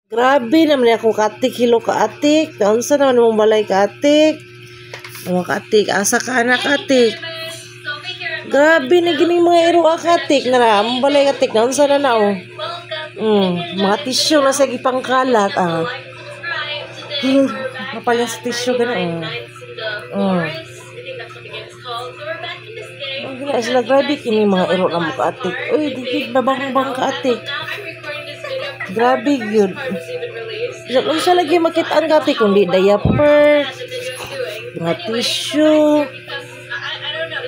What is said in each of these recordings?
Grabe naman ako katik, hilo kaatik. Kaunsa naman mong balay kaatik? Mga kaatik, asa ka anak kaatik? Grabe na gining mga iro katik na na. Mong balay kaatik, kaunsa na na oh. Mga tissue na sa gipangkalat Napalya sa tissue gano'n Ang gila sila, grabe kini mga iro na mo kaatik. Uy, digig babang-bang kaatik. Grabe yun. Kung siya lagi makita ang kaatik, kundi diaper, mga tissue.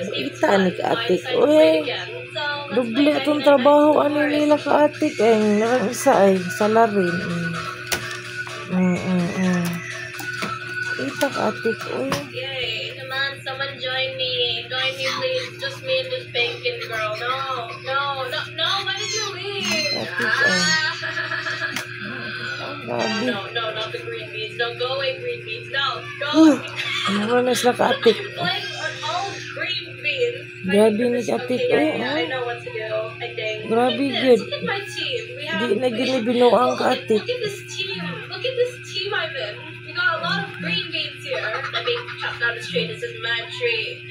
Kita ni kaatik. Uy, doble itong trabaho. Ano nila kaatik? Narang isa ay salarin. Kita kaatik. Uy. Yay, come on, someone join me. Join me, please. Just me and this bacon girl. No, why did you leave? No, not the green beans. No, go away, green beans. No, go. Ano na sila kaatik? All green beans. Grabe ni kaatik. I know what to do, I think. Grabe good. Look at my team. Di na ginibinuang kaatik. Look at this team. Look at this team I'm in. We got a lot of green beans here. I'm being chopped down the street. This is my tree.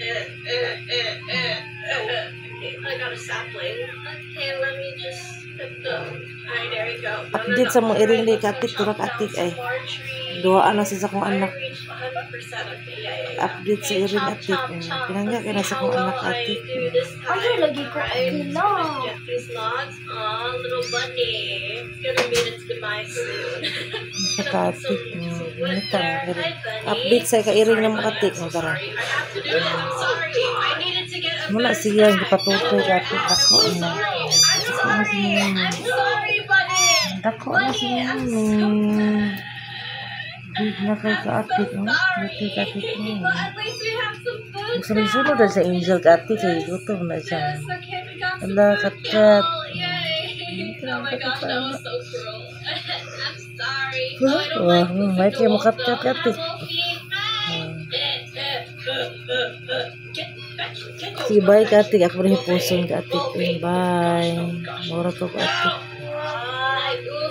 Okay, I got a sapling. Okay, let me just put them. Alright, there you go. Update sa mga iring ni kaatik, tura kaatik ay. Duwaan na siya sa kong anak. Update sa iring atik. Pinangga ka na sa kong anak atik. Ay, lagi ko ilaw. These logs, little bunny. It's gonna meet its demise soon. Sa kaatik. Update sa kairing ng mga atik. I'm sorry. I needed to get a mula siya hindi patutoy kaatik. Dako na. I'm sorry, buddy. Dako na siya. Big na kay kaatik. Dito kaatik mo. At least we have some food. Sunod na sa angel kaatik. Gutom na siya. Ala, kat-kat. Oh my gosh, that was so cruel. I'm sorry. Wah, may kayo mo kat-kat kaatik. Si bye kaatik. Ako rin hipuson kaatik. Bye. Mura to kaatik.